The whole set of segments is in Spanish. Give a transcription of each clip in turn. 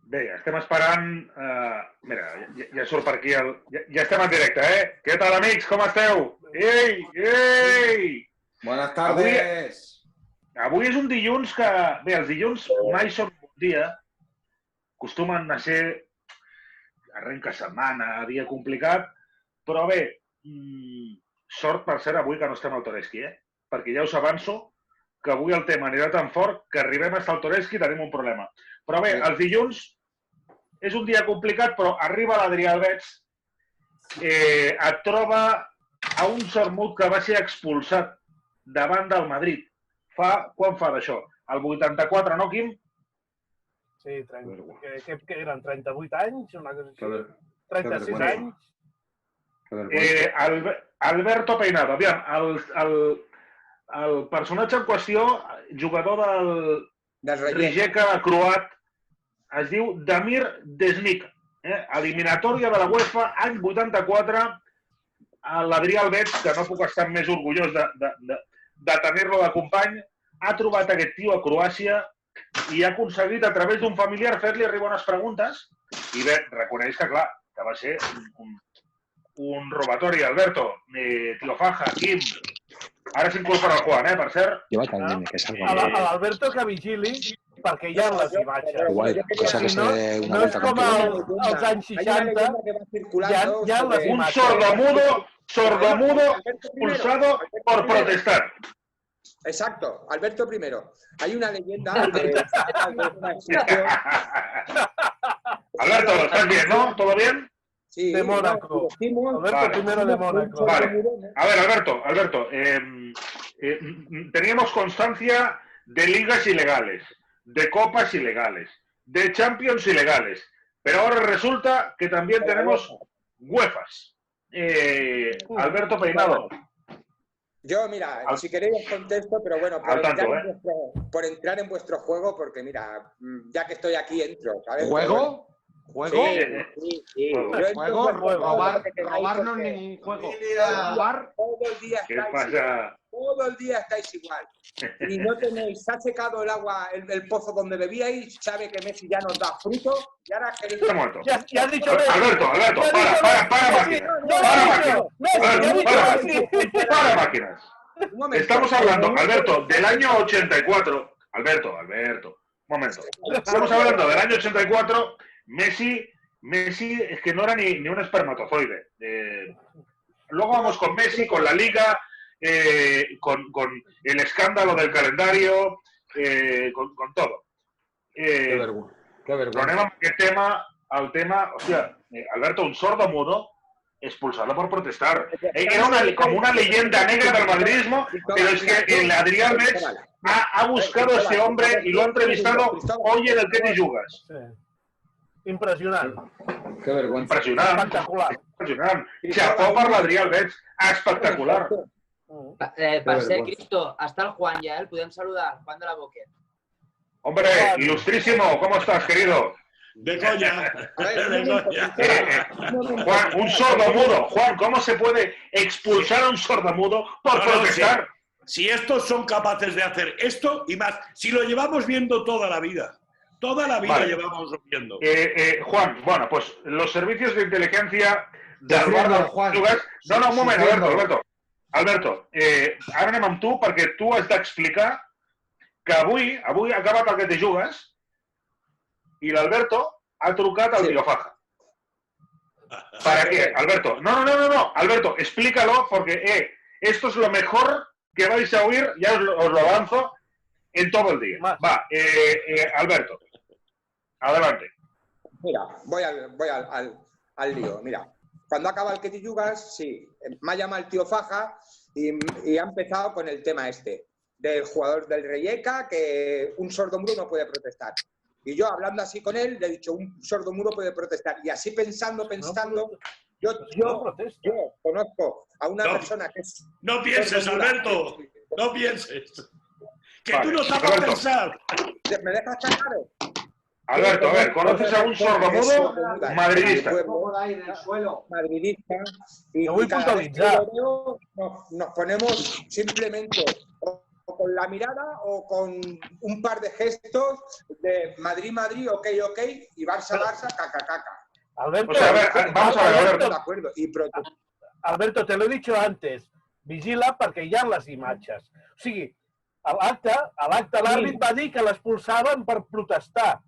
Bé, estem esperant... mira, ja surt per aquí el... Ja estem en directe, eh? Què tal, amics? Com esteu? Ei! Ei! Buenas tardes! Avui és un dilluns que... Bé, els dilluns mai són un bon dia. Acostumen a ser arrenca setmana, dia complicat, però bé, sort per ser avui que no estem al Toreski, eh? Perquè ja us avanço que avui el tema anirà tan fort que arribem a estar al Toreski i tenim un problema. Però bé, els dilluns és un dia complicat, però arriba l'Adrià Albets, et troba a un Sormut que va ser expulsat davant del Madrid. Quan fa d'això? El 84, no, Quim? Sí, que eren 38 anys, una cosa així. 36 anys. Alberto Peinado. Aviam, el personatge en qüestió, jugador del Rijeka croat, es diu Damir Desnik. Eliminatòria de la UEFA, any 84, l'Adrià Albets, que no puc estar més orgullós de tenir-lo de company, ha trobat aquest tio a Croàcia i ha aconseguit a través d'un familiar fer-li arribar unes preguntes i bé, reconeix que clar, que va ser un robatori. Alberto, Tio Faja, Quim, ara s'incorpora el Juan, per cert. L'Alberto que vigili perquè hi ha les imatges. No és com als anys 60, hi ha les imatges. Sordomudo expulsado por protestar. Exacto, Alberto I. Hay una leyenda. Alberto, ¿estás bien, no? ¿Todo bien? Sí, de Mónaco. Alberto I de Mónaco. Vale. A ver, Alberto, teníamos constancia de ligas ilegales, de copas ilegales, de Champions ilegales, pero ahora resulta que también tenemos UEFAs. Alberto Peinado. Yo, mira, si queréis os contesto, pero bueno, por entrar en vuestro juego, porque mira, ya que estoy aquí entro, ¿sabes? ¿Juego? ¿Juego? Sí. ¿Juego? Robarnos ningún juego. Todo el día estáis igual. Y no tenéis, se ha secado el agua, el pozo donde bebíais, sabe que Messi ya nos da fruto, y ahora queréis... Ya has dicho Alberto, para máquinas. Estamos hablando, Alberto, del año 84. Alberto, un momento. Estamos hablando del año 84. Messi es que no era ni un espermatozoide. Luego vamos con Messi, con la Liga, con el escándalo del calendario, con todo. Qué vergüenza. El tema, hostia, Alberto, un sordo mudo expulsado por protestar. Era como una leyenda negra del madridismo, pero es que el Adrià Albets ha buscado a este hombre y lo ha entrevistado hoy en el Que T'hi Jugues. Impressionant. Que vergüenza. Espectacular. Impressionant. Xapó per l'Adrià Albets. Espectacular. Per ser Cristo, està el Juan ya, el podem saludar, Juan de la Boque. Hombre, ilustrísimo, ¿cómo estás, querido? De coña. Juan, un sordomudo. Juan, ¿cómo se puede expulsar a un sordomudo por protestar? Si estos son capaces de hacer esto y más, si lo llevamos viendo toda la vida. Toda la vida llevamos viendo. Juan, bueno, pues los servicios de inteligencia del bar del Jugas... No, un moment, Alberto, ara anem amb tu perquè tu has d'explicar que avui ha acabat el Que T'hi Jugues i l'Alberto ha trucat al Tio Faja. ¿Para qué, Alberto? No, Alberto, explícalo porque esto es lo mejor que vais a oír, ya os lo avanzo, en todo el día. Va, Alberto, adelante. Mira, voy al lío. Mira, cuando acaba el Que T'hi Jugues, sí, me ha llamado el Tío Faja y ha empezado con el tema del jugador del Rijeka, que un sordomudo no puede protestar. Y yo, hablando así con él, le he dicho, un sordomudo puede protestar. Y así pensando, yo conozco a una persona que es... No pienses, Alberto, no pienses. Que tú no sabes pensar. ¿Me dejas sacar? Alberto, a ver, ¿conoces a un sordomudo madridista? Madridista. Y no voy a puntualitzar. Nos ponemos simplemente o con la mirada o con un par de gestos de Madrid, ok, y Barça, caca. Alberto, o sea, a ver, vamos a ver, Alberto. De acuerdo. Alberto, te lo he dicho antes, vigila perquè hi ha les imatges. O sigui, a l'acte l'àrbit va dir que l'expulsaven per protestar.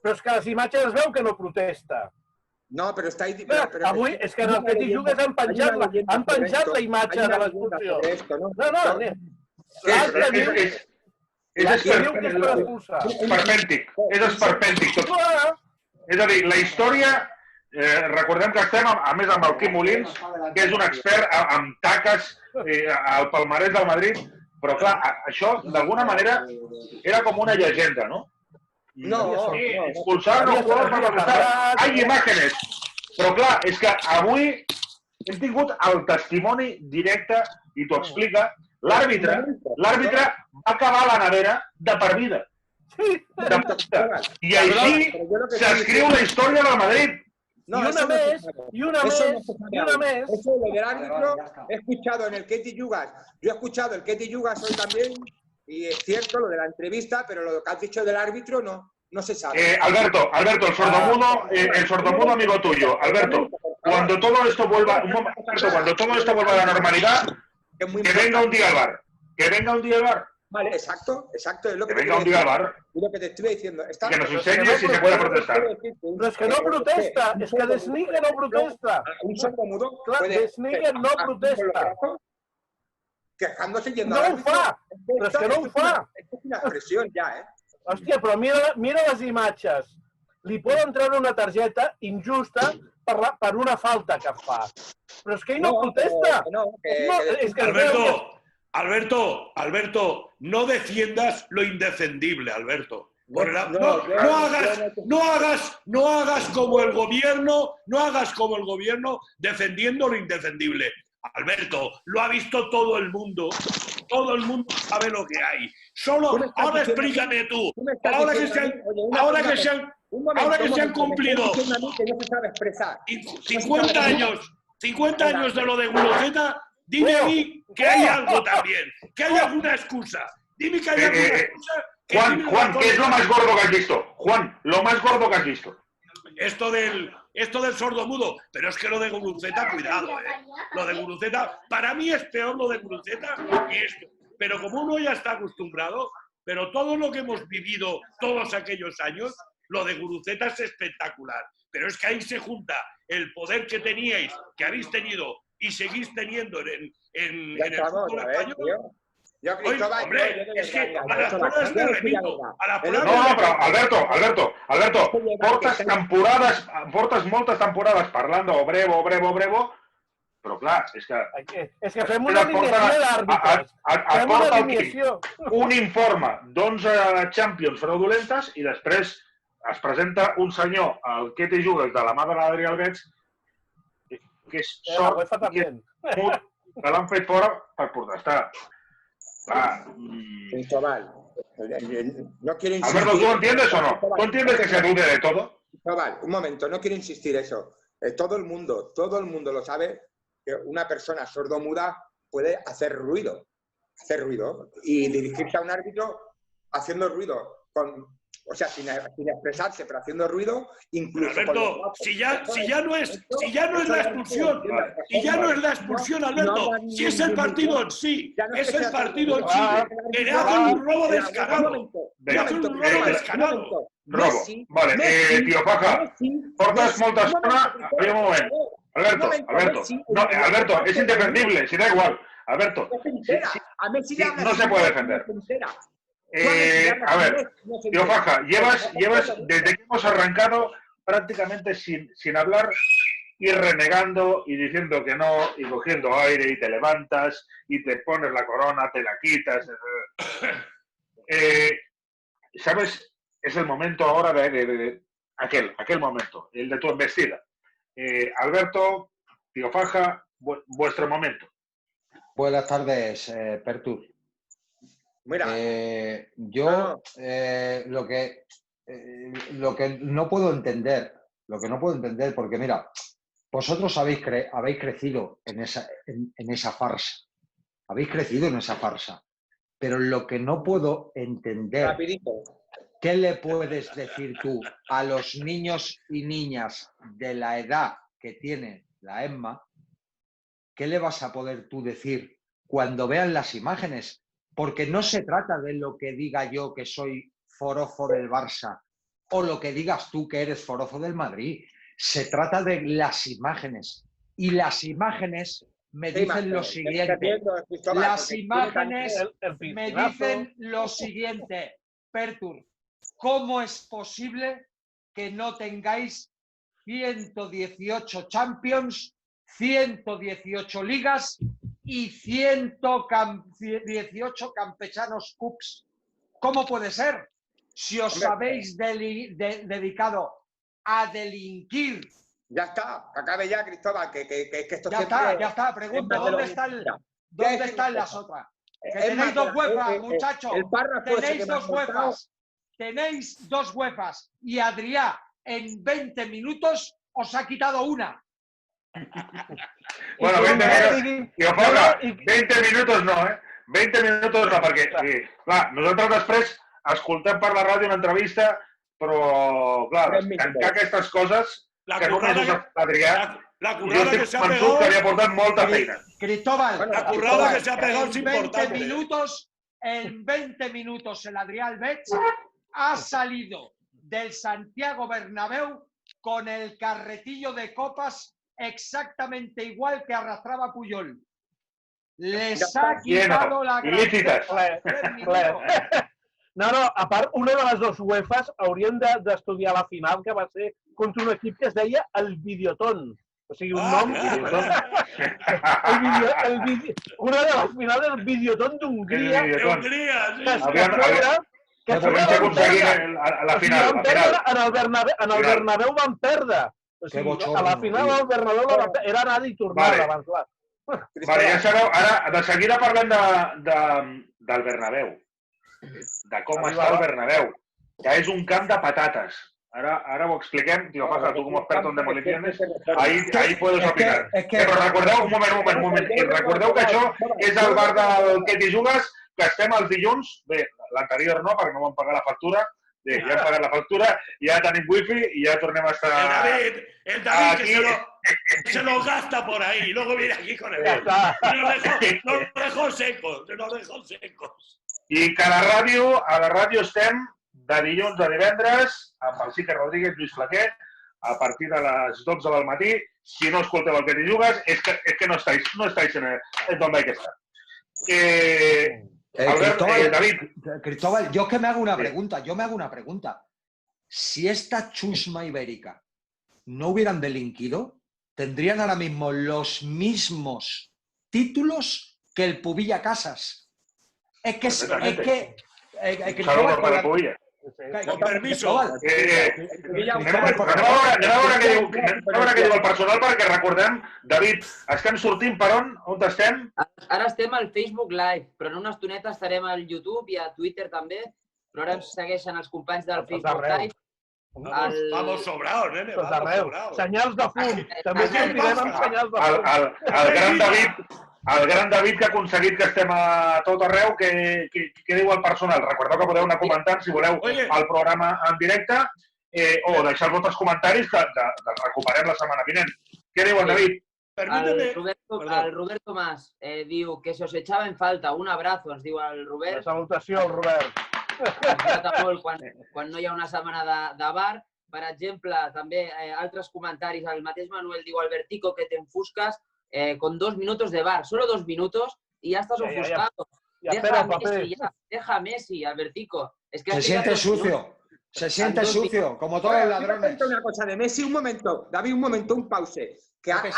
Però és que les imatges es veu que no protesta. No, però està ahí... Avui és que en el Petit Jugues han penjat la imatge de l'expulsió. No. L'acte diu que és per expulsar. És esperpèntic tot. És a dir, la història... recordem que estem, a més, amb el Quim Molins, que és un expert en taques al palmarès del Madrid, però clar, això d'alguna manera era com una llegenda, no? No. Expulsar no jugadors per protestar. Hay imágenes. Però clar, és que avui hem tingut el testimoni directe, i t'ho explica, l'àrbitre va acabar a la nevera de per vida. I així s'escriu la història del Madrid. No, y una mes. Eso del árbitro he escuchado en el Ketty Yugas. Yo he escuchado el Ketty Yugas hoy también y es cierto lo de la entrevista, pero lo que has dicho del árbitro no se sabe. Alberto, el sordomudo amigo tuyo. Alberto, cuando todo esto vuelva a la normalidad, que venga un día al bar. Que venga un día al bar. Vale, exacto, es lo que venga un día al bar. Es lo que te estoy diciendo. Que nos enseñe si se puede protestar. Pero es que no protesta, es que Desnigue no protesta. Un sordomudo Desnigue no protesta. Quejándose yendo no ho fa, però és que no ho fa. És una expressió ja, Hòstia, però mira les imatges. Li poden treure una targeta injusta per una falta que fa. Però és que ell no protesta. Alberto, no defiendas lo indefendible, Alberto. No hagas como el gobierno defendiendo lo indefendible. Alberto, lo ha visto todo el mundo sabe lo que hay. Ahora explícame tú, ahora que se han cumplido 50 años de lo de Guruceta, dime a mí que hay algo también, que hay alguna excusa. Dime que hay alguna excusa. Juan, ¿qué es lo más gordo que has visto? Juan, lo más gordo que has visto. Esto del sordomudo, pero es que lo de Guruceta, cuidado, Lo de Guruceta, para mí es peor lo de Guruceta que esto. Pero como uno ya está acostumbrado, pero todo lo que hemos vivido todos aquellos años, lo de Guruceta es espectacular. Pero es que ahí se junta el poder que teníais, que habéis tenido y seguís teniendo en el fútbol español. Hombre, es que a las pruebas me remito. No, però, Alberto, portes moltes temporades parlant d'Obrevo, però clar, és que... És que fem una alineació d'àrbitres. Fem una alineació. Un informe d'11 Champions fraudulentes i després es presenta un senyor, el Ketty Jugues, de la mà de l'Adri Alberts, que és sort que l'han fet fora per protestar. No quiero insistir. Alberto, ¿tú entiendes o no? ¿Tú entiendes que se dude de todo? Un momento, no quiero insistir eso. Todo el mundo lo sabe que una persona sordomuda puede hacer ruido y dirigirse a un árbitro haciendo ruido, sin expresarse, pero haciendo ruido, incluso... Alberto, si ya no es la expulsión, Alberto, si es el partido en sí, es el partido en sí, que le hacen un robo descarado. Robo. Vale, tío Paja, portes molta estona... Un moment. Alberto, es indefendible, si da igual. Alberto, no se puede defender. A ver, tío Faja, llevas desde que hemos arrancado prácticamente sin hablar y renegando y diciendo que no y cogiendo aire y te levantas y te pones la corona, te la quitas. ¿Sabes? Es el momento ahora de aquel momento, el de tu embestida. Alberto, tío Faja, vuestro momento. Buenas tardes, Pertur. Mira, yo lo que no puedo entender, porque mira, vosotros habéis crecido en esa farsa. Habéis crecido en esa farsa. Pero lo que no puedo entender, Rapidito. ¿qué le puedes decir tú a los niños y niñas de la edad que tiene la Emma? ¿Qué le vas a poder tú decir cuando vean las imágenes? Porque no se trata de lo que diga yo que soy forofo del Barça o lo que digas tú que eres forofo del Madrid. Se trata de las imágenes. Y las imágenes me dicen lo siguiente. Las imágenes me dicen lo siguiente. Pertur, ¿cómo es posible que no tengáis 118 Champions, 118 ligas y 118 Campechanos Cups? ¿Cómo puede ser? Si os habéis dedicado a delinquir. Ya está, que acabe ya, Cristóbal, que esto ya está. Pregunto, ¿dónde están las otras? Que tenéis dos UEFA, muchachos. Tenéis dos UEFAs. Tenéis dos UEFAs. Y Adrià, en 20 minutos, os ha quitado una. Bueno, 20 minutos no, 20 minutos no, perquè, clar, nosaltres després escoltem per la ràdio una entrevista, però, clar, tancar aquestes coses, que només us Adrià, jo estic convençut que li ha portat molta feina. Cristóbal, la currada que se ha pegado es importante. En 20 minutos el Adrià Albets ha salido del Santiago Bernabéu con el carretillo de copas exactamente igual que arrastraba Puyol. Les ha quitado la No, a part, una de les dues UEFAs haurien d'estudiar la final, que va ser contra un equip que es deia el Videoton. O sigui, un nom... Una de les finals del Videoton d'Hongria. Que podem aconseguir a la final. En el Bernabéu van perdre. O sigui, a la final el Bernabéu era anada i tornada. Vale, ja sabeu, ara de seguida parlem del Bernabéu. De com està el Bernabéu, que és un camp de patates. Ara ho expliquem, tío Paja, tu com a experto en demoliciones, ahí puedes opinar. Però recordeu, un moment, i recordeu que això és el bar del Ketty Jugues, que estem els dilluns, bé, l'anterior no, perquè no vam pagar la factura, bé, ja hem pagat la factura, ja tenim wifi i ja tornem a estar... El David que se lo gasta por ahí, y luego viene aquí con el... Nos dejó secos. I que a la ràdio estem de dilluns a divendres amb el Xique Rodríguez, Lluís Flaquer, a partir de les 12 del matí. Si no escolteu el que t'hi jugues, es que no estáis en donde hay que estar. David. Cristóbal, yo que me hago una pregunta. Si esta chusma ibérica no hubieran delinquido, tendrían ahora mismo los mismos títulos que el Pubilla Casas. Saludos para el Pubilla. Con permiso. Ahora que diu el personal, perquè recordem, David, estem sortint per on? On estem? Ara estem al Facebook Live, però en una estoneta estarem al YouTube i a Twitter també, però ara ens segueixen els companys del Facebook Live. Vamos sobrados, nene, vamos sobrados. Senyals de fum. També sortirem amb senyals de fum. El gran David que ha aconseguit que estem a tot arreu, què diu el personal? Recordeu que podeu anar comentant, si voleu, el programa en directe o deixar els vostres comentaris que els recuperem la setmana vinent. Què diu el David? El Roberto Mas diu que se os echaba en falta. Un abrazo, ens diu el Robert. Una salutació al Robert. Quan no hi ha una setmana de bar. Per exemple, també altres comentaris. El mateix Manuel diu, Albertico, que te enfuscas con 2 minutos de bar. Solo 2 minutos y ya estás ofuscado. Deja a Messi, Albertico. Se siente sucio. Se siente sucio, como todos los ladrones. Una cosa de Messi, un momento. David, un momento, un pause. Que antes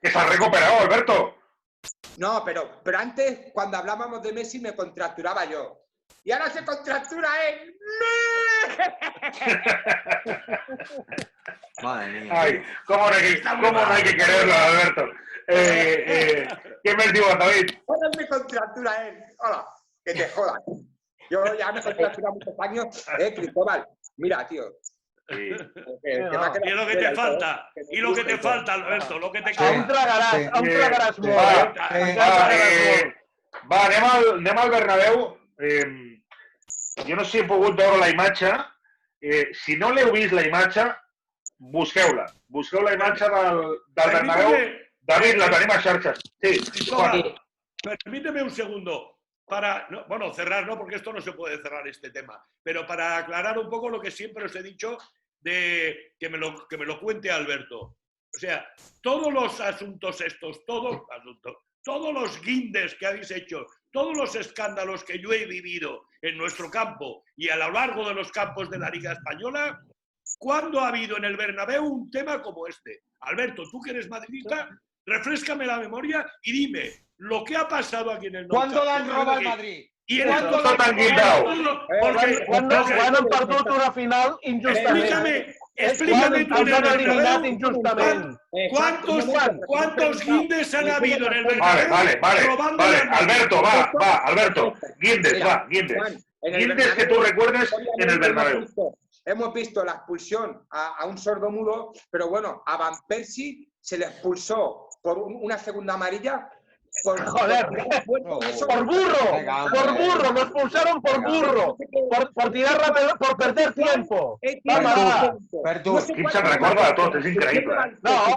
que se ha recuperado, Alberto. No, pero antes, cuando hablábamos de Messi, me contracturaba yo. Y ahora se contractura él. Madre mía. Ay, ¿cómo no hay que quererlo, Alberto? ¿Qué me digo, David? Ahora me contractura él. Hola, que te jodas. Yo ya me contractura muchos años. Cristóbal, mira, tío. Y lo que te falta, Alberto, lo que te queda. Aún tragarás molt. Va, anem al Bernabéu. Jo no sé si he pogut veure la imatge. Si no l'heu vist, la imatge, busqueu-la. Busqueu la imatge del Bernabéu. David, la tenim a xarxes. Sí, Permíteme un segundo. Bueno, cerrar no, porque esto no se puede cerrar este tema, pero para aclarar un poco lo que siempre os he dicho, de que me lo cuente Alberto. O sea, todos los asuntos estos, todos los guindes que habéis hecho, todos los escándalos que yo he vivido en nuestro campo y a lo largo de los campos de la Liga Española, ¿cuándo ha habido en el Bernabéu un tema como este? Alberto, tú que eres madridista, refréscame la memoria y dime lo que ha pasado aquí en el Nou Camp. ¿Cuándo le han robado al Madrid? I en ¿Cuándo l'han guindado? Quan han perdut una final injustament. Explícame tú en el Han eliminat Bernabéu injustament. ¿Cuántos guindes han habido en el Bernabéu? Vale. Alberto, Alberto. Guindes. Guindes que tú recuerdes en el Bernabéu. Hemos visto la expulsión a un sordomudo, pero bueno, a Van Persie se le expulsó por una segunda amarilla. Joder, por burro, lo expulsaron por burro, por tirar la pelota, por perder tiempo. Quin se'n recorda de tot, és increïble. No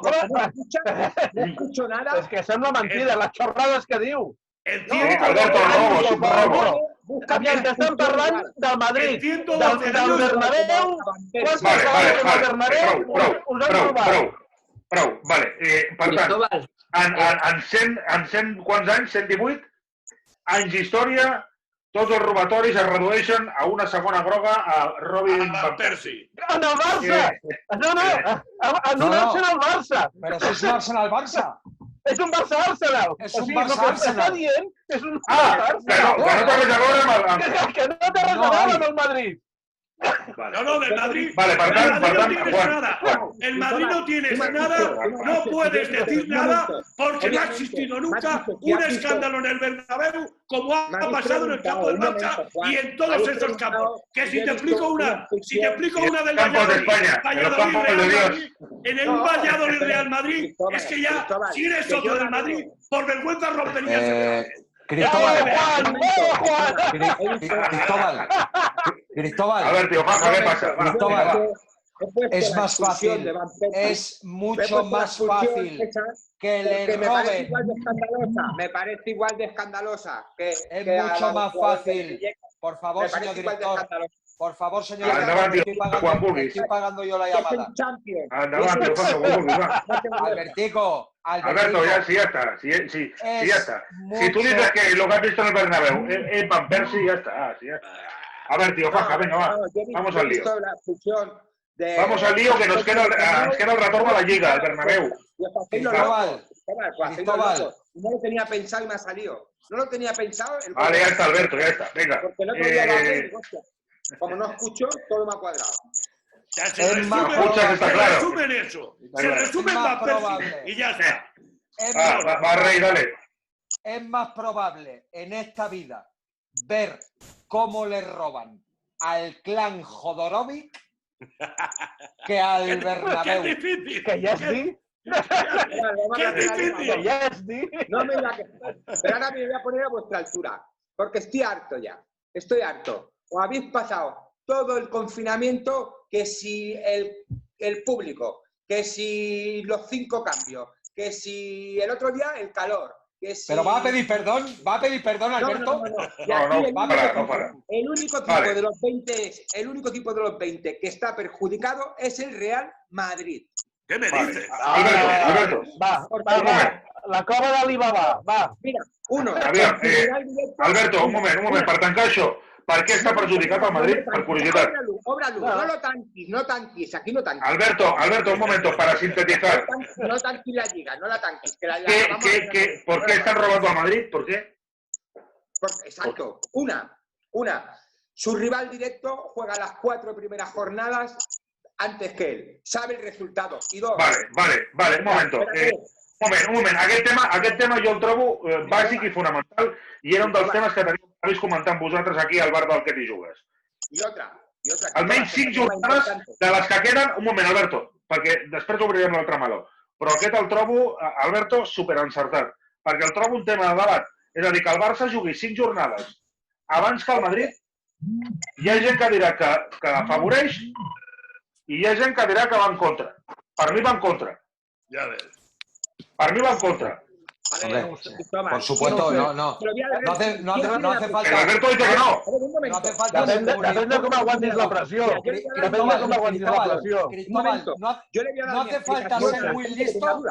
escucho nada. És que sembla mentida, les xorrades que diu. Alberto, robo. Aviam, que estem parlant del Madrid, del Bernabéu. Vale, prou. Vale, per tant, en 100 quants anys, 118 anys d'història, tots els robatoris es redueixen a una segona groga a Robin Van Persie. En el Barça! No, en un Arsenal Barça! Però si és un Arsenal Barça! És un Barça Arsenal! És un Barça Arsenal! Està dient que és un Barça Arsenal! Que no té res a veure amb Que no té res a veure amb el Madrid! No, del Madrid. Vale, el Madrid no tienes nada, no puedes decir nada porque no ha existido nunca un escándalo en el Bernabéu como ha pasado en el campo del Barça y en todos esos campos. Que si te explico una del Valladolid, en el Valladolid Real Madrid, es que ya, si eres socio del Madrid, por vergüenza romperías Cristóbal. A ver, tío, ¿qué pasa? Cristóbal, es más fácil, es mucho más fácil que le roben. Me parece igual de escandalosa. Es mucho más fácil. Por favor, señor director. Por favor, señor director, estoy pagando yo la llamada. Albertico. Alberto, ya está. Sí, ya está. Si tú dices que lo que has visto en el Bernabéu es Van Persie, ya está. A ver, tío, Faja, venga, va. Vamos al lío. Vamos al lío, que nos queda el retorno a la Liga, al Bernabéu. Cristóbal. No lo tenía pensado y me ha salido. No lo tenía pensado. Vale, ya está, Alberto, ya está. Venga. Porque el otro día lo hablé y digo, hostia, como no escucho, todo me ha cuadrado. Se resumen eso. Se resumen Van Persie y ya está. Va, Rey, dale. Es más probable en esta vida ver cómo le roban al clan Jodorovic que al Bernabéu. ¡Qué difícil! Que ya es di. ¡Qué difícil! Que ya es di. No me voy a quejar. Pero ahora me voy a poner a vuestra altura. Porque estoy harto ya. Estoy harto. Os habéis pasado todo el confinamiento, que si el público, que si los 5 cambios, que si el otro día el calor. Si... ¿Pero va a pedir perdón? Alberto? No para. El único tipo de los 20 que está perjudicado es el Real Madrid. ¿Qué me dices? Alberto. Va. La cova d'Alibaba, va. Mira, uno. Alberto, un moment, per tancar això. Per què està perjudicat el Madrid? Per curiositat. Obra-lo, no lo tanquis, aquí no tanquis. Alberto, un momento, para sintetizar. No tanquis la Liga, no la tanquis. ¿Por qué están robando a Madrid? ¿Por qué? Exacto. Una. Su rival directo juega las 4 primeras jornadas antes que él. Sabe el resultado. I 2. Vale, un momento. Un moment. Aquest tema jo el trobo bàsic i fonamental i era un dels temes que teníem comentant amb vosaltres aquí al bar del que t'hi jugues. I otra. Almenys 5 jornades de les que queden... Un moment, Alberto, perquè després obrirem l'altre meló. Però aquest el trobo, Alberto, superencertat. Perquè el trobo un tema de debat És a dir, que el Barça jugui 5 jornades abans que el Madrid, hi ha gent que dirà que afavoreix i hi ha gent que dirà que va en contra. Per mi va en contra. Ya ves. Per mi va en contra. Hombre, por supuesto, no hace falta. El Alberto dice que no. No hace falta. Depèn de com aguantis la pressió. Depèn de com aguantis la pressió. Cristóbal, no hace falta ser muy listo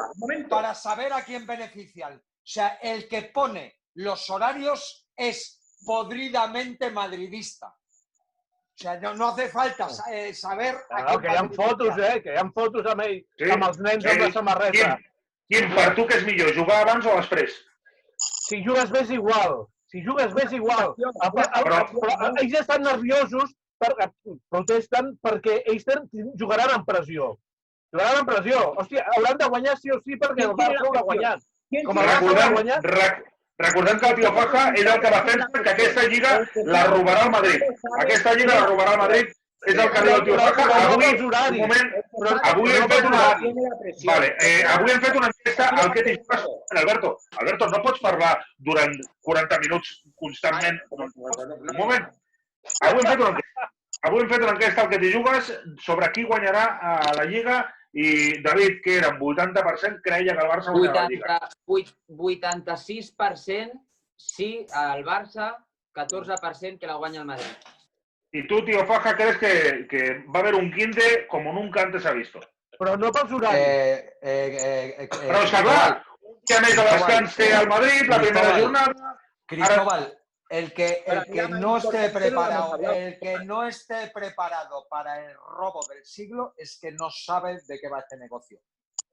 para saber a quién benefician. O sea, el que pone los horarios es podridamente madridista. O sea, no hace falta saber a quién Que hi ha fotos, que hi ha fotos amb ell, amb els nens amb la samarreta. Quin, per tu què és millor, jugar abans o després? Si jugues bé és igual. Si jugues bé és igual. Però ells estan nerviosos, protesten perquè ells jugaran amb pressió. Jugaran amb pressió. Hòstia, hauran de guanyar sí o sí perquè el Barça haurà guanyat. Recordem que el Tio Faja és el que defensa que aquesta lliga la robarà el Madrid. Aquesta lliga la robarà el Madrid. És el que diu el Tio Faja. Avui hem fet una enquesta al que t'hi jugues. Alberto, no pots parlar durant 40 minuts constantment. Un moment. Avui hem fet una enquesta al que t'hi jugues sobre qui guanyarà a la Lliga i David, que era un 80%, creia que el Barça guanyarà la Lliga. 86% sí al Barça, 14% que la guanya el Madrid. Y tú, Tío Faja, crees que va a haber un quinte como nunca antes se ha visto. Però no pels horaris. Però és que clar, un dia més de descans té al Madrid, la primera jornada... Cristóbal, el que no esté preparado para el robo del siglo es que no sabe de qué va este negocio.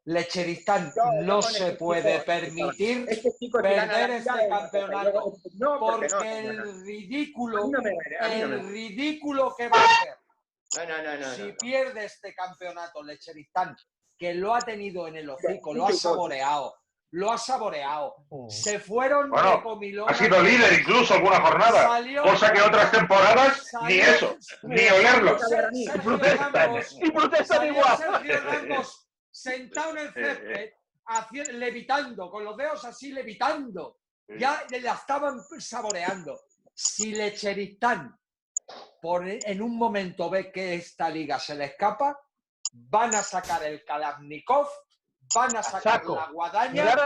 Lecheristán no se puede permitir perder este campeonato porque el ridículo que va a hacer si pierde este campeonato Lecheristán, que lo ha tenido en el hocico, lo ha saboreado, se fueron de comilón. Ha sido líder incluso alguna jornada, cosa que otras temporadas ni eso, ni olerlo. Y protestan igual. Sergio Ramos sentado en el césped, levitando, con los dedos así levitando. Ya la estaban saboreando. Si Lecheristán en un momento ve que esta liga se le escapa, van a sacar el Kalashnikov, van a sacar la guadaña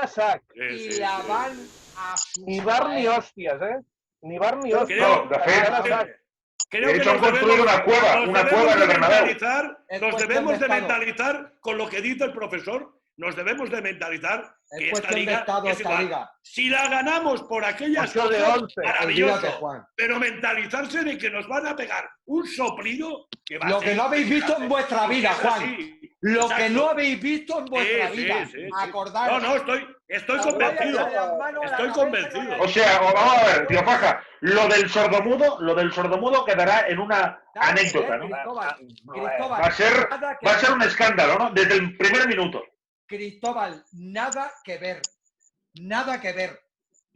y la van a asustar. Ni bar ni hòsties, Ni bar ni hòsties. Creo que han construido una cueva en el Bernabéu. Nos debemos de mentalizar con lo que dice el profesor. Nos debemos de mentalizar que esta liga es igual. Si la ganamos por aquellas cosas, maravilloso. Pero mentalizarse de que nos van a pegar un soplido que va a ser... Lo que no habéis visto en vuestra vida, Juan. Lo que no habéis visto en vuestra vida. Acordaros. No, estoy convencido. Estoy convencido. O sea, vamos a ver, Tío Faja, lo del sordomudo quedará en una anécdota, ¿no? Va a ser un escándalo, ¿no? Desde el primer minuto. Cristóbal, nada que ver. Una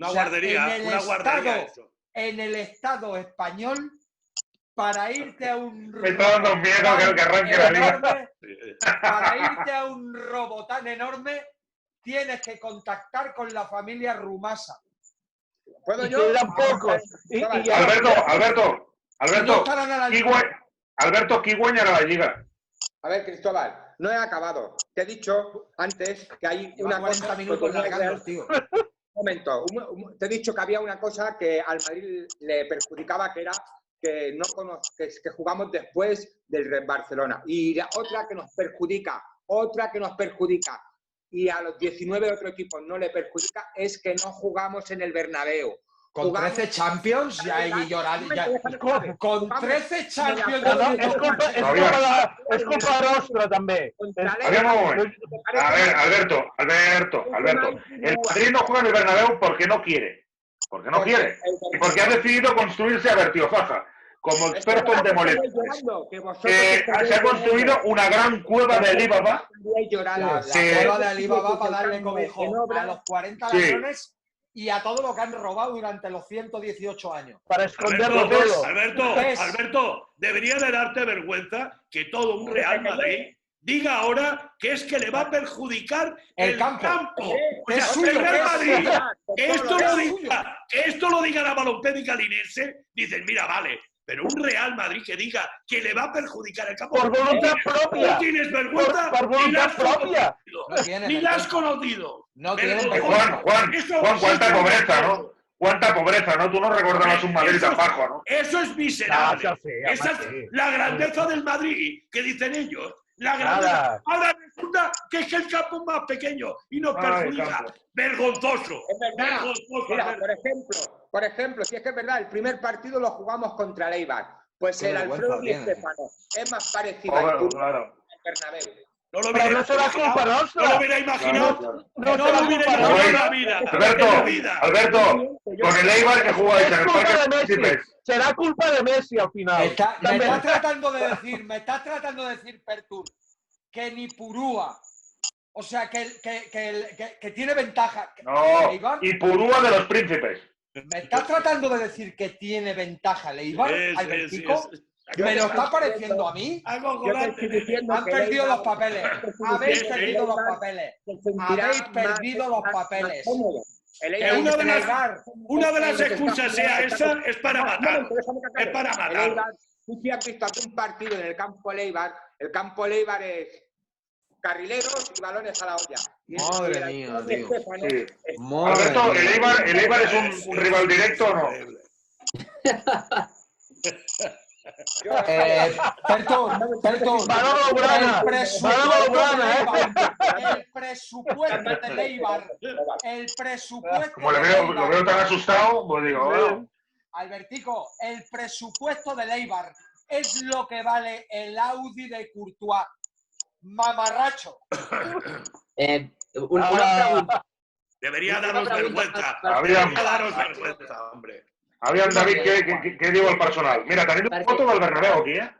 guardería eso. En el Estado español, para irte a un Me está dando miedo que arranque la liga. Para irte a un robo tan enorme, tienes que contactar con la familia Rumasa. ¿Puedo yo? Pocos. Alberto, ¿qui guanyarà la Liga? A ver, Cristóbal, no he acabado. Te he dicho antes que hay una cosa... tío. Un momento. Te he dicho que había una cosa que al Madrid le perjudicaba, que era que jugamos después del Red Barcelona. Y otra que nos perjudica, y a los 19 otros equipos no le perjudica, es que no jugamos en el Bernabéu. Con 13 Champions ya hay llorar. Con 13 Champions. És culpa nostra, també. A ver, Alberto. El Madrid no juega en el Bernabéu porque no quiere. Y porque ha decidido construirse, a ver, Tío Faja, como experto en demoliciones. Se ha construido una gran cueva de Alibaba. La cueva de Alibaba para darle cobijo a los 40 ladrones y a todo lo que han robado durante los 118 años. Para esconderlo todo. Alberto, debería de darte vergüenza que todo un Real Madrid diga ahora que es que le va a perjudicar el campo. O sea, Es suyo, el Real es Madrid, suyo. que esto lo diga la Balompédica linense, dicen, mira, vale, pero un Real Madrid que diga que le va a perjudicar el campo. Por voluntad propia. No tienes vergüenza. Por voluntad propia. Ni la has conocido. No tienen Juan, cuánta pobreza, ¿no? Cuánta pobreza, ¿no? Tú no recordabas un Madrid tan bajo, ¿no? Eso es miserable. No, sí, Esa es sí. la grandeza del Madrid, que dicen ellos. La grandeza. Ahora resulta que es el campo más pequeño y nos perjudica. Vergonzoso. Es verdad. Vergonzoso. Mira, por ejemplo, si es que es verdad, el primer partido lo jugamos contra el Eibar. Pues el Alfredo Di Stéfano es más parecido al Bernabéu. No lo Pero no será culpa nuestra. No lo hubiera imaginado. No No lo hubiera imaginado en la vida. Alberto, con el Eibar que jugáis en el Parque de Príncipes. Será culpa de Messi al final. Me está tratando de decir, Pertur, que ni Purúa, o sea, que tiene ventaja. No, Eibar, y Purúa de los Príncipes. me está tratando de decir que tiene ventaja el Eibar, Albertico. Sí. ¿Me lo está pareciendo a mí? Han perdido los papeles. Habéis perdido los papeles. Habéis perdido los papeles. Que una de las excusas sea esa, es para matar. Es para matar. Tú si has visto algún partido en el campo Eibar, el campo Eibar es carrileros y balones a la olla. Madre mía, tío. Sí. Alberto, ¿el Eibar es un rival directo o no? Pertur, el presupuesto del Eibar, Como lo veo tan asustado, pues digo, bueno. Albertico, el presupuesto del Eibar es lo que vale el Audi de Courtois. Mamarracho. Una pregunta. Debería daros vergüenza. Daros vergüenza, hombre. Aviam, David, què diu el personal? Mira, tenim una foto del Bernabéu aquí, eh?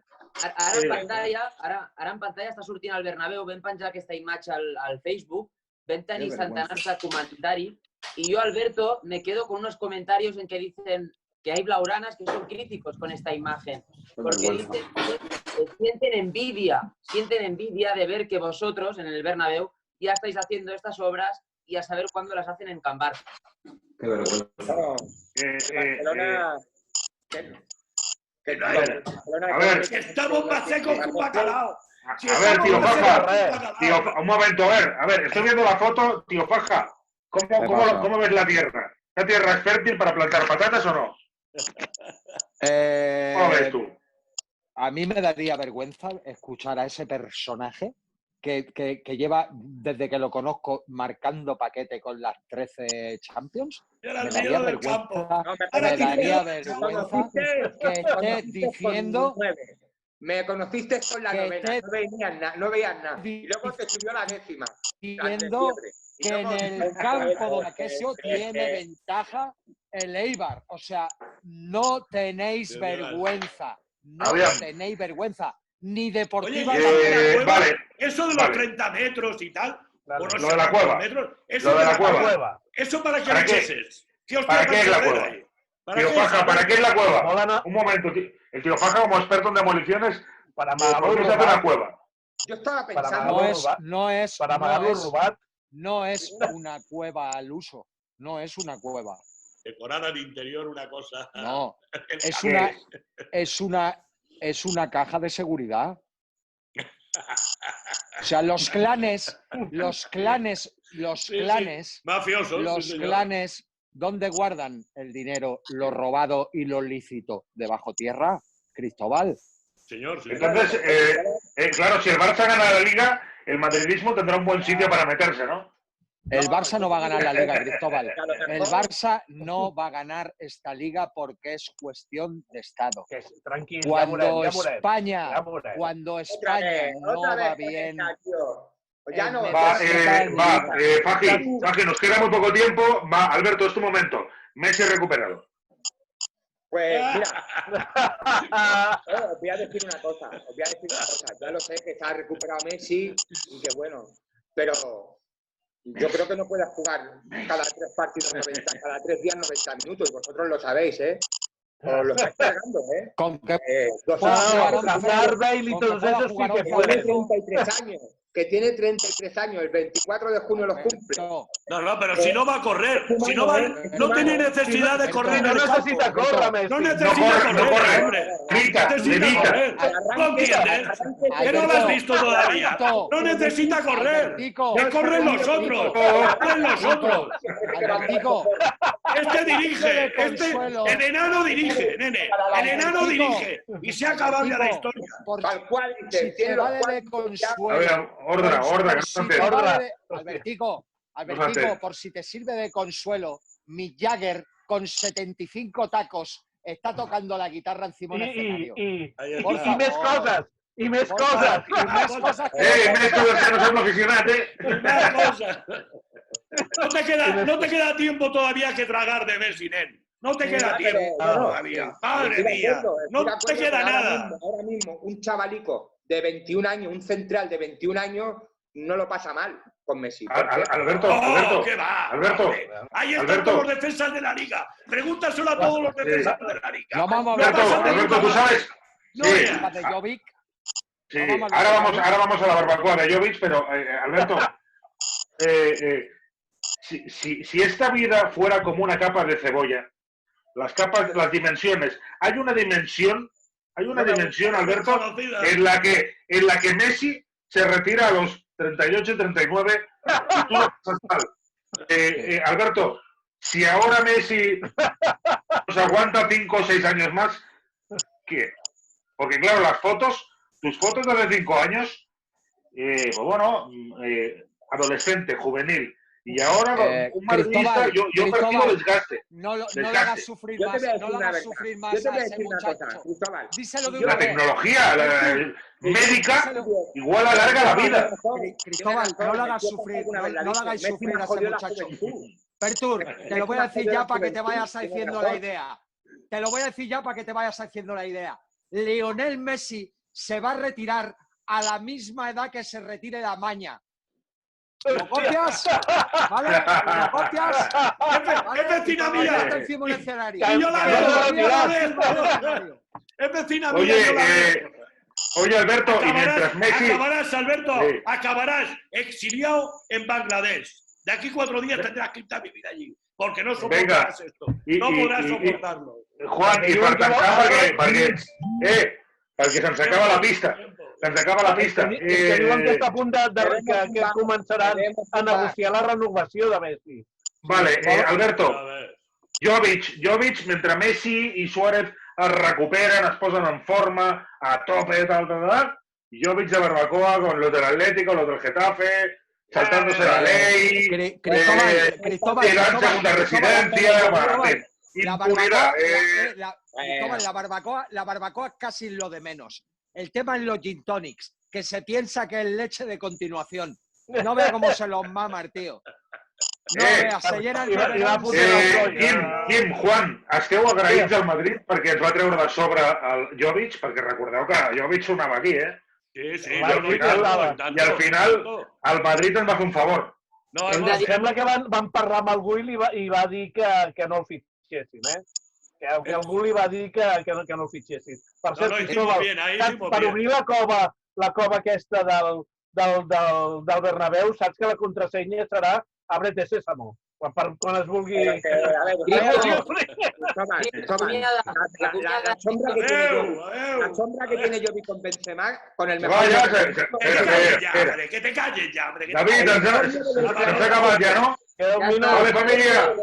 Ara en pantalla està sortint el Bernabéu, vam penjar aquesta imatge al Facebook, vam tenir centenars de comentaris, y yo, Alberto, me quedo con unos comentarios en que dicen que hay blaugranas que son críticos con esta imagen, porque dicen que sienten envidia de ver que vosotros, en el Bernabéu, ya estáis haciendo estas obras y a saber cuándo las hacen en Can Barça. Qué vergüenza. A ver, estamos más secos que un bacalao. A ver, tío Faja, un momento, a ver, estoy viendo la foto, tío Faja, ¿cómo ves la tierra? ¿La tierra es fértil para plantar patatas o no? ¿Cómo ves tú? A mí me daría vergüenza escuchar a ese personaje que lleva, desde que lo conozco, marcando paquete con las 13 Champions. Me daría vergüenza que estés diciendo... Me conociste con la novena, no veías nada. Y luego te subió la 10ª. Diciendo que en el campo de Aquesio tiene ventaja el Eibar. O sea, no tenéis vergüenza. No tenéis vergüenza. Ni deportiva. Vale. Eso de los 30 metros y tal. Lo de la cueva. Eso de la cueva. ¿Eso para qué es? ¿Para qué es la cueva? Tío Faja, ¿para qué es la cueva? Un momento, el tío Faja, como experto en demoliciones, ¿por qué se hace una cueva? Yo estaba pensando... No es una cueva al uso. No es una cueva. Decorada al interior una cosa... No, es una caja de seguridad. O sea, los clanes mafiosos, ¿dónde guardan el dinero, lo robado y lo lícito? ¿Debajo tierra, Cristóbal? Señor. Entonces, claro, si el Barça gana la Liga, el madridismo tendrá un buen sitio para meterse, ¿no? El Barça no va a ganar la Liga, Cristóbal. El Barça no va a ganar esta Liga porque es cuestión de Estado. Tranquilo, Cuando España no va bien... Ya no. Faji, nos queda muy poco tiempo. Alberto, es tu momento. Messi recuperado. Pues mira, os voy a decir una cosa. Ya lo sé que está recuperado Messi y que bueno, pero yo creo que no puedes jugar cada 3 partidos 90, cada 3 días 90 minutos. Vosotros lo sabéis, ¿eh? Os lo estáis cargando, ¿eh? Con que Bale y todos esos sí que tiene pueden. 33 años. Que tiene 33 años. El 24 de junio los cumple. No, pero si no va a correr. Si no va, no tiene necesidad de correr. No necesita correr, Messi. No necesita correr, hombre. Grita, Necesita correr. ¿Lo entiendes? ¿Que no lo has visto todavía? No necesita correr. Que corren los otros. Corren los otros. Este dirige. El enano dirige, nene. El enano dirige. Y se ha acabado ya la historia. Tal cual, dice. Si te vale de consuelo. Albertico, por si te sirve de consuelo, Mick Jagger con 75 tacos está tocando la guitarra encima del escenario. Y més coses. I més coses. Més coses que no som aficionats, No te queda tiempo todavía que tragar de Messi, nen. No te queda tiempo todavía. Madre mía. No te queda nada. Ahora mismo, un chavalico de 21 años, un central de 21 años, no lo pasa mal con Messi. Alberto. ¿Qué va? Alberto. Ahí están todos los defensas de la liga. Pregúntaselo a todos los defensas de la liga. No vamos a Alberto, tú sabes. de Jovic. Sí, ahora vamos a la barbacoa de Jovic, pero Alberto, si esta vida fuera como una capa de cebolla, las dimensiones, hay una dimensión, Alberto, en la que Messi se retira a los 38 y 39 y tú estás mal. Alberto, si ahora Messi nos aguanta 5 o 6 años más, ¿qué? Porque claro, tus fotos de hace 5 años, pues bueno, adolescente, juvenil, y ahora un madridista, yo percibo desgaste. No lo hagas sufrir más, no lo hagas sufrir más a ese muchacho. Díselo de una La vez. tecnología médica igual alarga la vida. Cristóbal, no lo hagáis sufrir, no lo hagáis sufrir a ese muchacho. Pertur, te lo voy a decir ya para que te vayas haciendo la idea. Lionel Messi se va a retirar a la misma edad que se retire la Maña. ¿Lo copias? ¿Vale? ¿Lo copias? Es vecina mía. Está encima del escenario. Y yo la veo. Es vecina mía. Oye, Alberto, y mientras Messi... Acabarás exiliado en Bangladesh. De aquí 4 días tendrás que irte a vivir allí. Porque no soportarás esto. No podrás soportarlo. Juan, i per tancar, perquè se'ns acaba la pista. Que diuen que està a punt que començaran a negociar la renovació de Messi. Vale, Alberto, Jovic, mentre Messi i Suárez es recuperen, es posen en forma, a tope, tal, Jovic de barbacoa con los del Atlético, los del Getafe, saltándose la ley, tirando segunda residencia, impunidad. La barbacoa es casi lo de menos. El tema es los gin tonics, que se piensa que es leche de continuación. No vea cómo se los mama el tío. No vea, se llena el Quim, Juan, esteu agraïts al Madrid perquè ens va treure de sobre el Jovic, perquè recordeu que Jovic sonava aquí, Sí, I al final el Madrid ens va fer un favor. Em sembla que van parlar amb algú i va dir que no el fitxessin, que algú li va dir que no el fitxessin. Per cert, per obrir la cova aquesta del Bernabéu, saps que la contrasenya serà Ábrete Sésamo. Quan es vulgui... La sombra que tiene Jovic con Benzema, con el mejor... Que te calles ya, hombre. David, ens ha acabat ja, no? Queda un minut. Vale, família.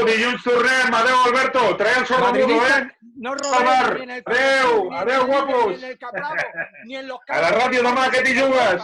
Dilluns tornem. Adéu, Alberto. Trae el sordomudo, No robeu ni en el Adéu, guapos. ni en los A la ràdio demà, que t'hi jugues?